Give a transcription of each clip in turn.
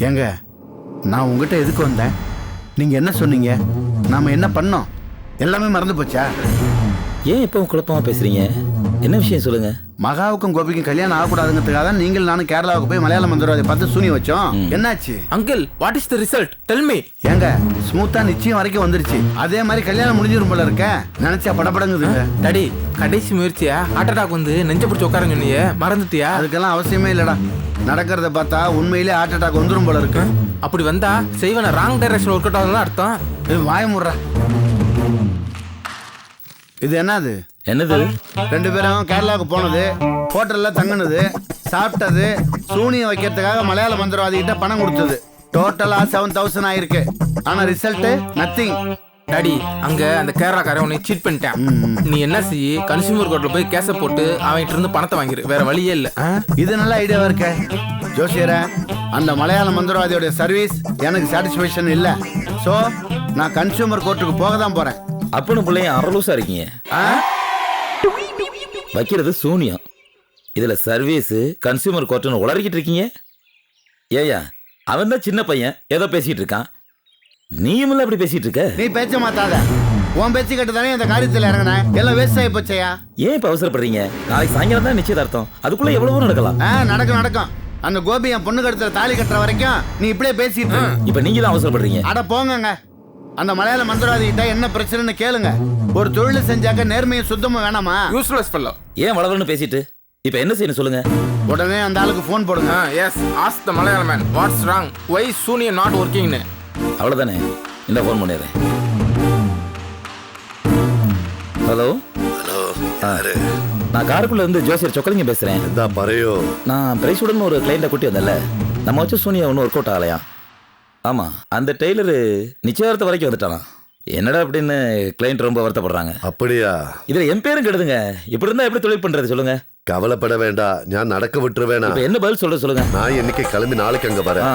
ஏங்க, நான் உங்ககிட்ட எதுக்கு வந்தேன்? நீங்க என்ன சொன்னீங்க? நாம என்ன பண்ணோம்? எல்லாமே மறந்து போச்சா? ஏன் இப்போ குழப்பமா பேசுறீங்க? என்ன விஷயம் சொல்லுங்க. மகாவுக்கும் கோபிக்கும் கல்யாணம் ஆகக்கூடாதுங்கிறதுக்காக தான் நீங்கள் நானும் கேரளாவுக்கு போய் மலையாளம் மந்திரவாதி பார்த்து சூனியம் வச்சோம். என்னாச்சு uncle? What is the result? Tell me. ஏங்க, ஸ்மூத்தா நிச்சயம் வரைக்கும் வந்துருச்சு. அதே மாதிரி கல்யாணம் முடிஞ்சிரும் போல இருக்க. நினைச்சா படபடங்குது. டாடி, கடைசி முயற்சியா ஹார்ட் அட்டாக் வந்து நெஞ்ச பிடிச்சி உட்காரன்னு சொன்னியே, மறந்துட்டியா? அதுக்கெல்லாம் அவசியமே இல்லடா. நடக்கிறத பார்த்தா உண்மையிலே ஹார்ட் அட்டாக் வந்துரும் போல இருக்கு. அப்படி வந்தா செய்வன ராங் டைரக்ஷன் ஒர்க் அவுட் ஆகுதுன்னு அர்த்தம். வாய முடுறா. இது என்னது? என்னது? 2 பேரும் கேரளாவுக்கு போனது, ஹோட்டல்ல தங்கினது, சாப்பிட்டது, சூனியம் வைக்கிறதுக்காக மலையாள மந்திரவாதி கிட்ட பணம் கொடுத்தது. டோட்டலா 7,000 ஆயிருக்கு. ஆனா ரிசல்ட் நத்திங். டாடி, அங்க அந்த கேரளாக்காரன் உன்னை சீட் பண்ணிட்டான். நீ என்ன செய்ய, கன்சியூமர் கோர்ட்ல போய் கேஸ போட்டு அவன்கிட்ட இருந்து பணத்தை வாங்கிரு. வேற வழியே இல்ல. இது நல்ல ஐடியாவா இருக்க ஜோசியர. அந்த மலையாள மந்திரவாதியோட சர்வீஸ் எனக்கு சாட்டிஸ்பேக்ஷன் இல்ல. சோ நான் கன்சியூமர் கோர்ட்டுக்கு போக தான் போறேன். அப்பனு பிள்ளைய அரலூசா இருக்கீங்க. வைக்கிறது சூனியம், இதுல சர்வீஸ் கன்சியூமர் கோர்ட்டுன்னு உளறிக்கிட்டு இருக்கீங்க. ஏயா, அவன் தான் சின்ன பையன், ஏதோ பேசிட்டு இருக்கான். நீயும் அப்படி பேசிட்டு இருக்க. நீ பேச்ச மாத்தாத. உன் பேச்சு கேட்டு தானே இந்த காரியத்தில் இறங்கின. எல்லாம் வேஸ்ட் ஆகி போச்சையா. ஏன் இப்ப அவசரப்படுறீங்க? நாளைக்கு சாயங்காலம் தான் நிச்சயதார்த்தம். அதுக்குள்ள எவ்வளவோ நடக்கலாம். நடக்கும். அந்த கோபி என் பொண்ணு கழுத்துல தாலி கட்டுற வரைக்கும் நீ இப்படியே பேசிட்டு. இப்ப நீங்க தான் அவசரப்படுறீங்க. அட போங்க. அந்த மலையாள மந்திரவாதி கிட்ட என்ன பிரச்சனைன்னு கேளுங்க. ஒரு தொழில் செஞ்சாக்க நேர்மையும் சுத்தமும் வேணாமா? Useless fellow. ஏன் வளவலன்னு பேசிட்டு இப்ப என்ன செய்யணும் சொல்லுங்க. உடனே அந்த ஆளுக்கு போன் போடுங்க. எஸ், ஆஸ்க் தி மலையாள மேன் வாட்ஸ் ராங், வை சூனியம் நாட் வொர்க்கிங்னு. அவ்வளவுதானே, இந்த போன் பண்ணிடுறேன். ஹலோ. யாரு? நான் காருக்குள்ள இருந்து ஜோசியர் சொக்கலிங்க பேசுறேன். എന്താ പറയോ? நான் பிரைஸுடன் ஒரு கிளைண்ட கூட்டி வந்தேன்ல, நம்ம வச்சு சூனியா ஒன்றும் ஒர்க் அவுட் ஆகலையா? ஆமா, அந்த டெய்லரு நிச்சயதார்த்தம் வரைக்கும் வந்துட்டானா. என்னடா அப்படின்னு கிளைண்ட் ரொம்ப வருத்தப்படுறாங்க. அப்படியா? இதுல என் பேரும் கெடுதுங்க. இப்படி இருந்தா எப்படி தொழில் பண்றது சொல்லுங்க. கவலைப்பட வேண்டாம், ഞാൻ நடக்க விட்டுருவேனா. இப்ப என்ன பதில் சொல்லுங்க. நான் இன்னைக்கு கிளம்பி நாளைக்கு அங்க வரேன்.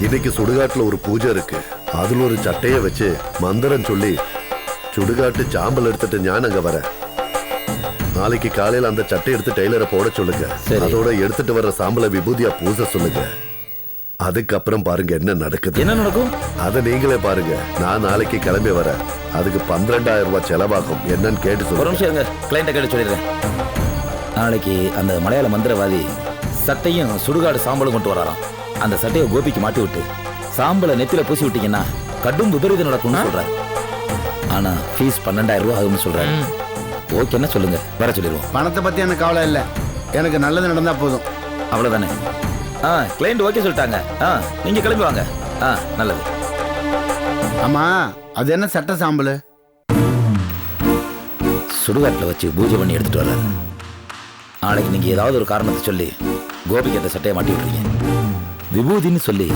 இன்னைக்கு சுடுகாட்டுல ஒரு பூஜை இருக்கு. அதுல ஒரு சட்டைய வச்சு மந்திரம் சொல்லி சுடுகாட்டு சாம்பல் எடுத்துட்டு நான் அங்க வரேன். நாளைக்கு காலையில அந்த சட்டை எடுத்து டெய்லரை போட சொல்லுங்க. அதோட எடுத்துட்டு வர்ற சாம்பலை விபூதியா பூச சொல்லுங்க. அதுக்கப்புறம் பாருங்க என்ன நடக்குது. என்ன நடக்கும் அதை நீங்களே பாருங்க. நான் நாளைக்கு கிளம்பி வரேன். அதுக்கு 12,000 ரூபாய் செலவாகும். என்னன்னு கேட்டு சொல்லுங்க. ஒரு நிமிஷம் கிளைண்ட கேட்டு சொல்லிடுறேன். நாளைக்கு அந்த மலையாள மந்திரவாதி சட்டையும் சுடுகாடு சாம்பலும் கொண்டு வராராம். அந்த சட்டையை கோபிக்கு மாட்டி விட்டு சாம்பலை நெத்தில பூசி விட்டீங்கன்னா கடும் விபரீதம் நடக்கும்னு சொல்றாரு. ஆனா ஃபீஸ் 12,000 ரூபாய் ஆகும்னு சொல்றாரு. ஓகே, என்ன சொல்லுங்க, வர சொல்லிடுவோம். பணத்தை பத்தி எனக்கு கவலை இல்லை. எனக்கு நல்லது நடந்தா போதும். அவ்வளவுதானே. கிளைண்ட் ஓகே சொல்லிட்டாங்க. நீங்க கிளம்பி வாங்க. நல்லது. ஆமா, அது என்ன சட்ட சாம்பல்? சுடுகாட்டில் வச்சு பூஜை பண்ணி எடுத்துட்டு வர்றாரு. நாளைக்கு நீங்க ஏதாவது ஒரு காரணத்தை சொல்லி கோபிக்கு அந்த சட்டையை மாட்டி விட்டுறீங்க. விபூதின்னு சொல்லி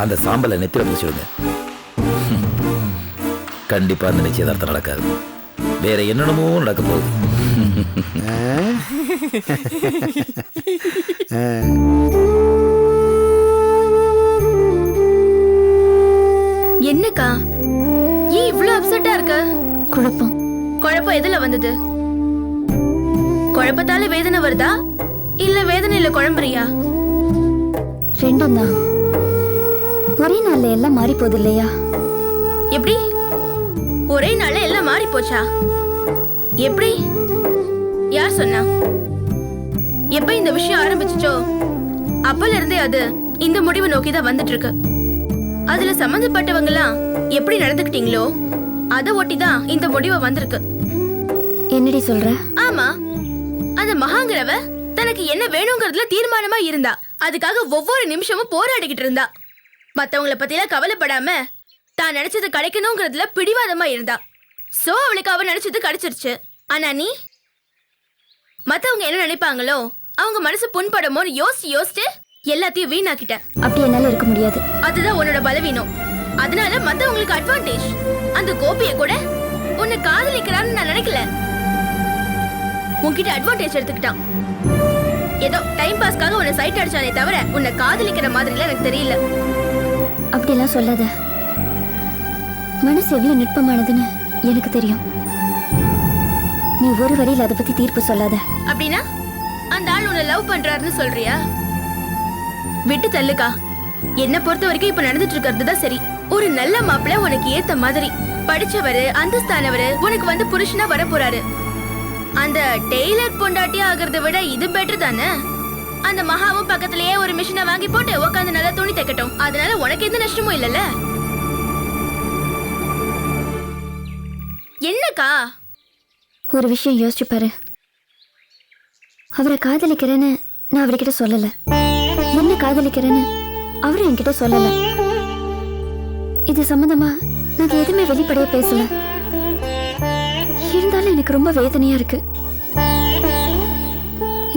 அந்த சாம்பலை நெத்தில பூசிடுங்க. கண்டிப்பா அந்த நிச்சயதார்த்தம் நடக்காது. வேற என்னென்னமோ நடக்க போகுது. என்னக்கா, ஏன் இவ்ளோ அப்செட்டா இருக்க? குழப்பம் எதுல வந்தது? குழப்பத்தால வேதனை வருதா, இல்ல வேதனையில குழம்புறியா? ரெண்டும் தான். ஒரே நாள்ல எல்லாம் மாறி போகுது இல்லையா? எப்படி ஒரே நாள்ல எல்லாம் மாறி போச்சா? எப்படி? யார் சொன்னா? எப்ப இந்த விஷயம் ஆரம்பிச்சுச்சோ அப்பல இருந்தே அது இந்த முடிவை நோக்கி தான் வந்துட்டு இருக்கு. அதுல சம்பந்தப்பட்டவங்க எல்லாம் எப்படி நடந்துக்கிட்டீங்களோ அதை ஒட்டிதான் இந்த முடிவை வந்திருக்கு. என்னடி சொல்ற? ஆமா, அந்த மகாங்கிறவ தனக்கு என்ன வேணுங்கிறதுல தீர்மானமா இருந்தா. அதுக்காக ஒவ்வொரு நிமிஷமும் போராடிக்கிட்டு இருந்தா. மத்தவங்கள பத்திலாம் கவலைப்படாம தான் நினைச்சது கிடைக்கணுங்கிறதுல பிடிவாதமா இருந்தா. சோ அவளுக்கு அவ நினைச்சது கிடைச்சிருச்சு. ஆனா நீ மத்தவங்க என்ன நினைப்பாங்களோ, அவங்க மனசு புண்படுமோன்னு யோசிச்சு எல்லாத்தையும் வீணாக்கிட்ட. அப்படி என்னால இருக்க முடியாது. அதுதான் உன்னோட பலவீனம். அதனால மத்தவங்களுக்கு அட்வான்டேஜ். அந்த கோபியை கூட உன்னை காதலிக்கிறான்னு நான் நினைக்கல. உன்கிட்ட அட்வான்டேஜ் எடுத்துக்கிட்டான். ஏதோ டைம் பாஸ்க்காக உன்னை சைட் அடிச்சானே தவிர உன்னை காதலிக்கிற மாதிரிலாம் எனக்கு தெரியல. அப்படியெல்லாம் சொல்லாத. மனசு எவ்வளவு நுட்பமானதுன்னு எனக்கு தெரியும். நீ ஒரு வரையில் அதை பத்தி தீர்ப்பு சொல்லாத. அப்படின்னா அந்த ஆள் உன்னை லவ் பண்றாருன்னு சொல்றியா? விட்டு தள்ளுக்கா. என்ன பொறுத்த வரைக்கும் இப்ப நடந்துட்டு இருக்கிறது தான் சரி. ஒரு நல்ல மாப்பிள்ளை உனக்கு ஏத்த மாதிரி படிச்சவரு அந்தஸ்தானவரு உனக்கு வந்து புருஷனா வர போறாரு. அந்த டெய்லர் பொண்டாட்டி ஆகிறத விட இது பெட்டர் தானே. அந்த மகாவும் பக்கத்திலேயே ஒரு மிஷினை வாங்கி போட்டு உட்காந்து நல்லா துணி தைக்கட்டும். அதனால உனக்கு எந்த நஷ்டமும் இல்லல்ல. என்னக்கா? ஒரு விஷயம் யோசிச்சு பாரு. அவரை காதலிக்கிறேன்னு நான் அவர்கிட்ட சொல்லல. என்ன காதலிக்கிறேன்னு அவரும் என்கிட்ட சொல்லல. இது சம்பந்தமா நாங்க எதுவுமே வெளிப்படையா பேசல. இருந்தாலும் எனக்கு ரொம்ப வேதனையா இருக்கு.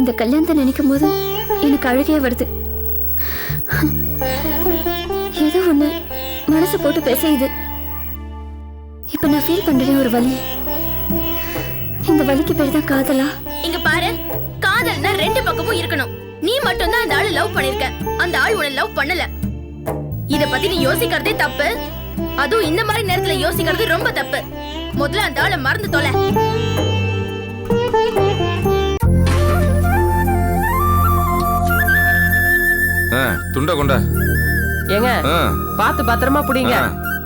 இந்த கல்யாணத்தை நினைக்கும் போது எனக்கு அழுகையா வருது. ஏதோ ஒண்ணு மனசு போட்டு பேசுது. இப்ப நான் ஃபீல் பண்றேன் ஒரு வலி. இந்த வலிக்கு பேர் தான் காதலா? இங்க பாரு, காதல்னா ரெண்டு பக்கமும் இருக்கணும். நீ மட்டும் தான் அந்த ஆளு லவ் பண்ணிருக்க, அந்த ஆள் உன்னை லவ் பண்ணல. இத பத்தி நீ யோசிக்கிறதே தப்பு. அதுவும் இந்த மாதிரி நேரத்துல யோசிக்கிறது ரொம்ப தப்பு. முதல்ல அந்த ஆளை மறந்து தொலை. துண்ட கொண்டா ஏங்க பாத்து பத்திரமா புடிங்க.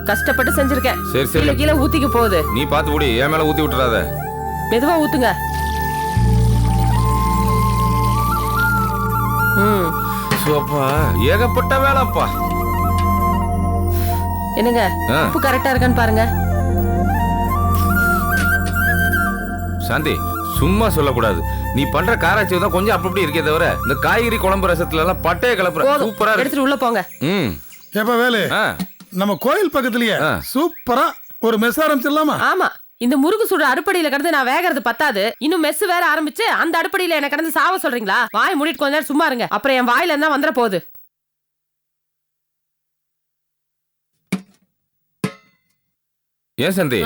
கஷ்டப்பட்டு செஞ்சிருக்கேன். சரி சரி, கீழே ஊத்திக்க போகுது. நீ பாத்து புடி, என் மேல ஊத்தி விட்டுறாத. மெதுவா ஊத்துங்க. சோப்பா ஏகப்பட்ட வேலைப்பா. என்னங்க உப்பு கரெக்டா இருக்கான்னு பாருங்க. சாந்தி, சும்மா சொல்லக்கூடாது. நீ பண்ற காராச்சி தான் கொஞ்சம் அப்படி இருக்கே தவிர இந்த காய்கறி குழம்பு ரசத்துல எல்லாம் பட்டைய கலப்புற. சூப்பரா எடுத்துட்டு உள்ள போங்க. எப்ப வேலு, நம்ம கோயில் பக்கத்துலயே சூப்பரா ஒரு மெஸ் ஆரம்பிச்சிடலாமா? ஆமா, இந்த முருகு சுடு அடுப்படியில கிடந்து நான் வேகிறது பத்தாது, இன்னும் மெஸ் வேற ஆரம்பிச்சு அந்த அடுப்படியில என்ன கிடந்து சாவ சொல்றீங்களா? வாய் மூடிட்டு கொஞ்ச நேரம் சும்மா இருங்க, அப்புறம் என் வாயில இருந்தா வந்துட போகுது. ஏன் சந்தி,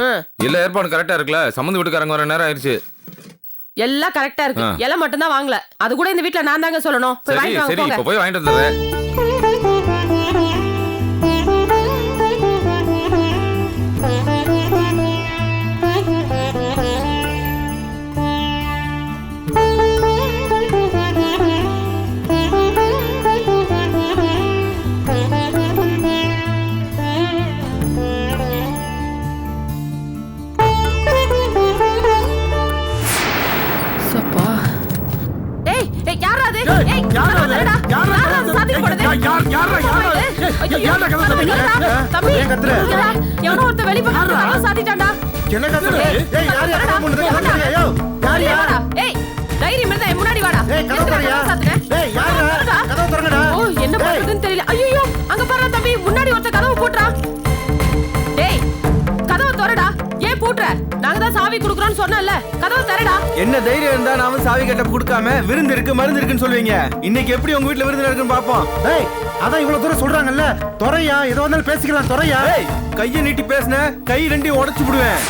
எல்லா ஏற்பாடும் கரெக்டா இருக்குல்ல? சம்மந்தி வீட்டுக்காரங்க வர நேரம் ஆயிடுச்சு. எல்லாம் கரெக்டா இருக்கு, இலை மட்டும் தான் வாங்கல. அது கூட இந்த வீட்ல நான் தாங்க சொல்லணும். சரி சரி, இப்ப போய் வாங்கிட்டு வந்துடுறேன். என்ன பண்றதுன்னு தெரியல. ஐயோ, அங்க பாரு தம்பி, முன்னாடி ஒருத்த கதவு போட்டுறா. டேய், கதவை திறடா. ஏன் பூட்டுற? நாங்க தான் சாவி குடுக்குறோம்னு சொன்னேன்ல, கதவை திறடா. என்ன தைரியம் இருந்தா நாம சாவி கட்ட கொடுக்காம விருந்து இருக்கு மருந்து இருக்குன்னு சொல்லுவீங்க? இன்னைக்கு எப்படி உங்க வீட்ல விருந்து இருக்குன்னு பாப்போம். ஏய், அதான் இவ்வளவு தூரம் சொல்றாங்கல்ல, துறையா ஏதோ வந்தாலும் பேசிக்கலாம். துறையா, ஏய், கையை நீட்டி பேசுன கை ரெண்டையும் உடைச்சு விடுவேன்.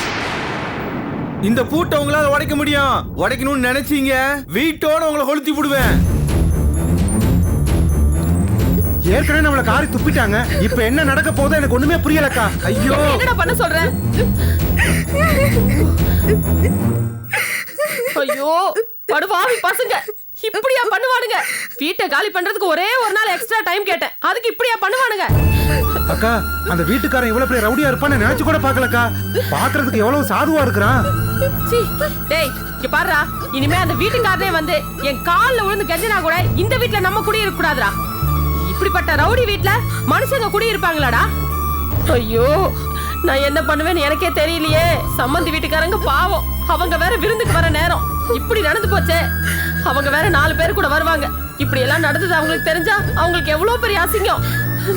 இந்த பூட்டை உங்களால உடைக்க முடியும். உடைக்கணும்னு நினைச்சீங்க, வீட்டோட உங்களை கொளுத்தி விடுவேன். ஏற்கனவே நம்மள காரி துப்பிட்டாங்க. இப்ப என்ன நடக்க போதோ எனக்கு ஒண்ணுமே புரியலக்கா. ஐயோ, என்னடா பண்ண சொல்ற? ஐயோ, படுவாவி பசங்க இப்படியா பண்ணுவானுங்க? வீட்டை காலி பண்றதுக்கு ஒரே ஒரு நாள் எக்ஸ்ட்ரா டைம் கேட்டேன், அதுக்கு இப்படியா பண்ணுவானுங்க? அக்கா, அந்த வீட்டுக்காரன் இவ்வளவு பெரிய ரவுடியா இருப்பான்னு நினைச்சு கூட பாக்கலக்கா. பாக்குறதுக்கு எவ்வளவு சாதுவா இருக்கிறான். டேய், இங்க பாருடா, இனிமே அந்த வீட்டுக்காரனே வந்து என் கால்ல விழுந்து கெஞ்சினா கூட இந்த வீட்ல நம்ம குடி இருக்க கூடாதுடா. இப்படிப்பட்ட ரவுடி வீட்ல மனுஷங்க குடி இருப்பாங்களாடா? ஐயோ, நான் என்ன பண்ணுவேன்னு எனக்கே தெரியலையே. சம்மந்தி வீட்டுக்காரங்க பாவம், அவங்க வேற விருந்துக்கு வர நேரம் இப்படி நடந்து போச்சே. அவங்க வேற 4 பேர் கூட வருவாங்க. இப்படி எல்லாம் நடந்தது அவங்களுக்கு தெரிஞ்சா அவங்களுக்கு எவ்வளவு பெரிய அசிங்கம்.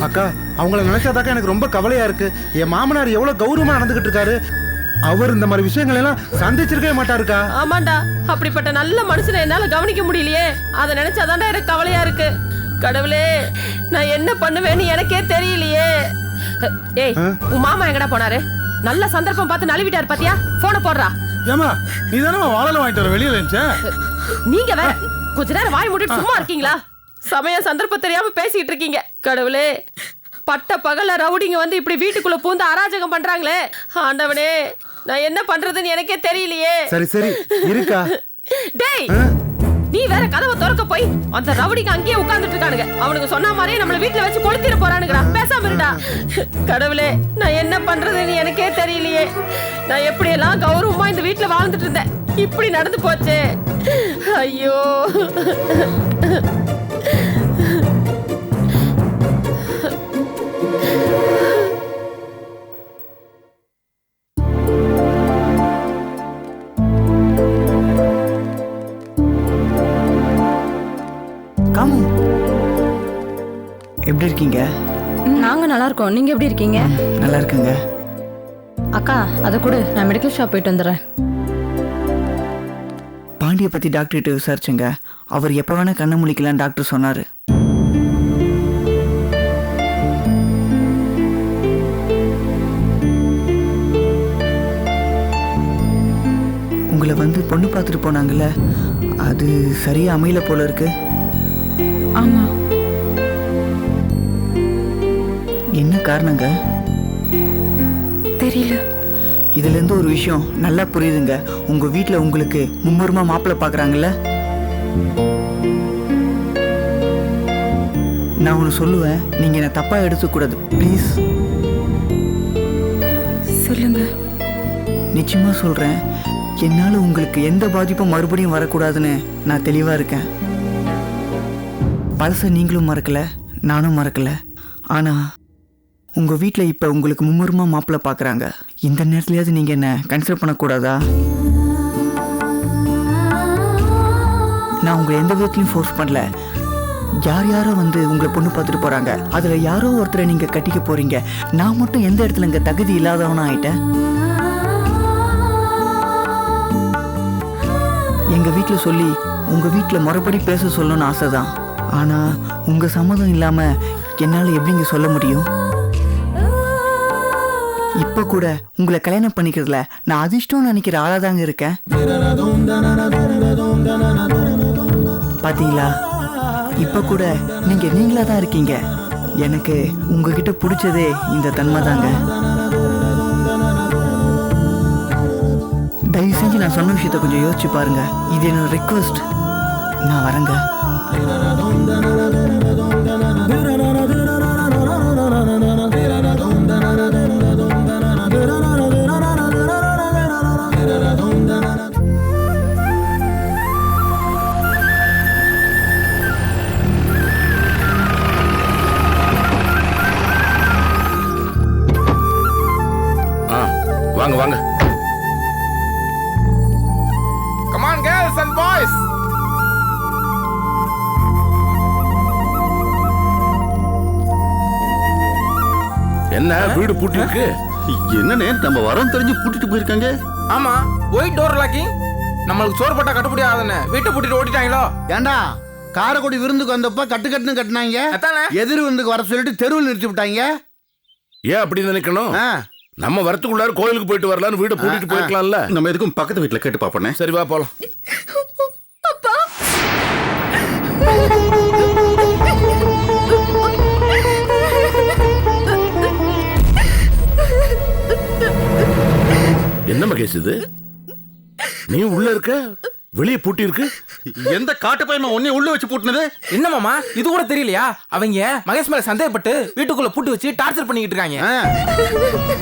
அக்கா, அவங்கள நினைச்சாதாக்கா எனக்கு ரொம்ப கவலையா இருக்கு. என் மாமனார் எவ்வளவு கௌரவமா நடந்துகிட்டு இருக்காரு. அவர் இந்த மாதிரி விஷயங்கள் எல்லாம் சந்திச்சிருக்கவே மாட்டாருக்கா. ஆமாண்டா, அப்படிப்பட்ட நல்ல மனுஷனை என்னால கவனிக்க முடியலையே. அதை நினைச்சாதான்டா எனக்கு கவலையா இருக்கு. கடவுளே, நான் என்ன பண்ணுவேன்னு எனக்கே தெரியலையே. ஏய், உன் மாமா எங்கடா போனாரு? நல்ல சந்தர்ப்பம் பார்த்து நழுவிட்டாரு பாத்தியா? போன போடுறா. ஏமா, நீ தானே வாழல வாங்கிட்டு வர வெளியில இருந்துச்சா? நீங்க வேற கொஞ்ச நேரம் வாய் மூடிட்டு சும்மா இருக்கீங்களா? சமய சந்தர்ப்பம் தெரியாம பேசிட்டு இருக்கீங்க. கடவுளே, பட்ட பகல்ல ரவுடிங்க வந்து இப்படி வீட்டுக்குள்ள பூந்து அராஜகம் பண்றாங்களே. ஆண்டவனே, நான் என்ன பண்றதுன்னு எனக்கே தெரியலையே. சரி சரி இருக்கா. டேய், நீ வேற கதவை திறக்க போய் அந்த ரவுடிக்கு அங்கேயே உட்கார்ந்துட்டு இருக்கானுங்க. அவனுக்கு சொன்ன மாதிரியே நம்மள வீட்டுல வச்சு கொளுத்திட போறானுங்கடா. பேசாம இருடா. கடவுளே, நான் என்ன பண்றதுன்னு எனக்கே தெரியலையே. நான் எப்படி எல்லாம் கௌரவமா இந்த வீட்டுல வாழ்ந்துட்டு இருந்தேன், இப்படி நடந்து போச்சே. ஐயோ. காமு, எப்படி இருக்கீங்க? நாங்க நல்லா இருக்கோம். நீங்க எப்படி இருக்கீங்க? நல்லா இருக்குங்க. அக்கா, அதை கொடு, நான் மெடிக்கல் ஷாப் போயிட்டு வந்துடுறேன். பாண்டியை பத்தி டாக்டர்கிட்ட விசாரிச்சுங்க. அவர் எப்ப வேணா கண்ணை முழிக்கலாம் டாக்டர் சொன்னாரு. உங்களை வந்து பொண்ணு பார்த்துட்டு போனாங்கல்ல, அது சரியா அமையல போல இருக்கு. ஆமா. என்ன காரணங்க? தெரியல. இதுல இருந்து ஒரு விஷயம் நல்லா புரியுதுங்க. உங்க வீட்டுல உங்களுக்கு மும்முரமா மாப்பிள்ளை பாக்குறாங்கல்ல. நான் ஒன்று சொல்லுவேன், நீங்க என்ன தப்பா எடுத்துக்கூடாது ப்ளீஸ். சொல்லுங்க. நிச்சயமா சொல்றேன், என்னால உங்களுக்கு எந்த பாதிப்பும் மறுபடியும் வரக்கூடாதுன்னு நான் தெளிவா இருக்கேன். பழச நீங்களும் மறக்கல, நானும் மறக்கல. ஆனா உங்க வீட்டுல இப்ப உங்களுக்கு மும்முரமா மாப்பிள்ளை பாக்குறாங்க. இந்த நேரத்துலயாவது நீங்க என்ன கன்சிடர் பண்ணக்கூடாதா? நான் உங்களை எந்த விதத்துலயும் ஃபோர்ஸ் பண்ணல. யார் யாரோ வந்து உங்களை பொண்ணு பார்த்துட்டு போறாங்க, அதுல யாரோ ஒருத்தரை நீங்க கட்டிக்க போறீங்க. நான் மட்டும் எந்த இடத்துல இங்க தகுதி இல்லாதவனா ஆயிட்டேன்? எங்க வீட்டுல சொல்லி உங்க வீட்டுல முறைப்படி பேச சொல்லணும்னு ஆசைதான். ஆனா உங்க சம்மதம் இல்லாம என்னால எப்படிங்க சொல்ல முடியும்? இப்ப கூட உங்களை கல்யாணம் பண்ணிக்கிறதுல நான் அதிர்ஷ்டம் நினைக்கிற ஆளாதாங்க இருக்கேன். பாத்தீங்களா, இப்ப கூட நீங்க நீங்களா தான் இருக்கீங்க. எனக்கு உங்ககிட்ட பிடிச்சதே இந்த தன்மை தாங்க. தயவு செஞ்சு நான் சொன்ன விஷயத்த கொஞ்சம் யோசிச்சு பாருங்க. இது என்னோட ரிக்வெஸ்ட். நான் வரேங்க. வாங்க வாங்க. Come on girls and boys. என்ன வீடு பூட்டி இருக்கு? என்னன்னு நம்ம வரோம் தெரிஞ்சு பூட்டிட்டு போயிருக்காங்க. ஆமா, ஒயிட் டோர் லாக்கிங். நம்மளுக்கு சோறு போட்டா கட்டுப்படி ஆகுதுன்னு வீட்டை பூட்டிட்டு ஓடிட்டாங்களோ? ஏண்டா, காரைக்குடி விருந்துக்கு வந்தப்ப கட்டுன்னு கட்டினாங்க, எதிர் விருந்துக்கு வர சொல்லிட்டு தெருவில் நிறுத்தி விட்டாங்க. ஏன் அப்படி நினைக்கணும்? நம்ம வரத்துக்குள்ளார கோயிலுக்கு போயிட்டு வரலான்னு வீட்டை பூட்டிட்டு போயிருக்கலாம்ல. நம்ம எதுக்கும் பக்கத்து வீட்டுல கேட்டு பாப்போனே. சரி வா போலாம். அப்பா, என்ன மகேஷ் இது? நீ உள்ள இருக்க, வெளியே பூட்டி இருக்கு. எந்த காட்டு பையன் உன்னை உள்ள வச்சு பூட்டினது? என்ன மாமா, இது கூட தெரியலையா? அவங்க மகேஷ் மேல சந்தேகப்பட்டு வீட்டுக்குள்ள பூட்டி வச்சு டார்ச்சர் பண்ணிக்கிட்டு இருக்காங்க.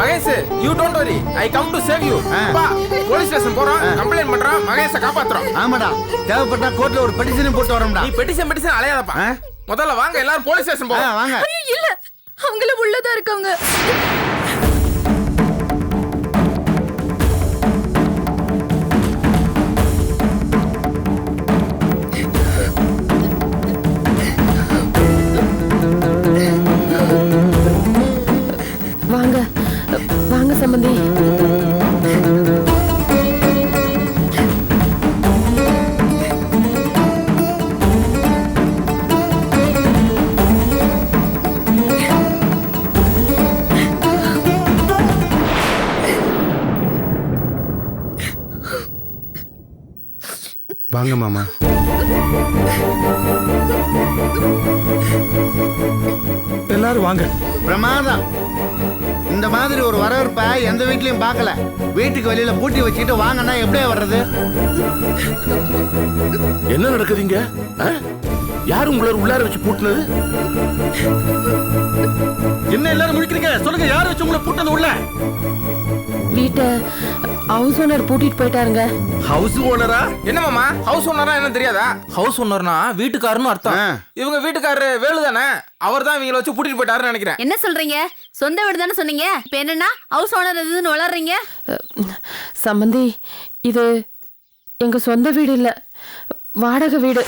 Mahesh, you don't worry, I come to save you. பா, போலீஸ் ஸ்டேஷன் போறோம், கம்ப்ளைன்ட் பண்றோம், மகேஷை காப்பாத்துறோம். ஆமாடா, தேவைப்பட்டா கோர்ட்ல ஒரு பெட்டிஷன் போட்டு வரோம்டா. நீ பெட்டிஷன் அலையாதப்பா. முதல்ல வாங்க எல்லாரும் போலீஸ் ஸ்டேஷன் போவோம். வாங்க. இல்ல, அவங்கள உள்ளதா இருக்காங்க. வாங்க வாங்க சம்பந்தி. வாங்க மாமா. எல்லாரும் வாங்க. பிரமாதம். இந்த மாதிரி ஒரு வரவேற்பை எந்த வீட்லயும் பார்க்கல. வீட்டுக்கு வெளியில பூட்டி வச்சுட்டு வாங்கன்னா எப்படியே வர்றது? என்ன நடக்குதுங்க? யாரும் உங்களை உள்ளார வச்சு பூட்டினது? என்ன எல்லாரும் முடிக்கிறீங்க? சொல்லுங்க, யார் வச்சு உங்களை பூட்டினது உள்ள? வீட்டை ஹவுஸ் ஓனர் பூட்டிட்டு போயிட்டாருங்க. ஹவுஸ் ஓனரா? என்ன மாமா, ஹவுஸ் ஓனரா என்ன தெரியாதா? ஹவுஸ் ஓனர்னா வீட்டுக்காரன்னு அர்த்தம். இவங்க வீட்டுக்காரரு வேலு தானே, அவர் தான் இவங்களை வச்சு பூட்டிட்டு போயிட்டாருன்னு நினைக்கிறேன். என்ன சொல்றீங்க? சொந்த வீடு தானே சொன்னீங்க, இப்ப என்னன்னா ஹவுஸ் ஓனர் எதுன்னு வளர்றீங்க? சம்பந்தி, இது எங்க சொந்த வீடு இல்ல, வாடகை வீடு.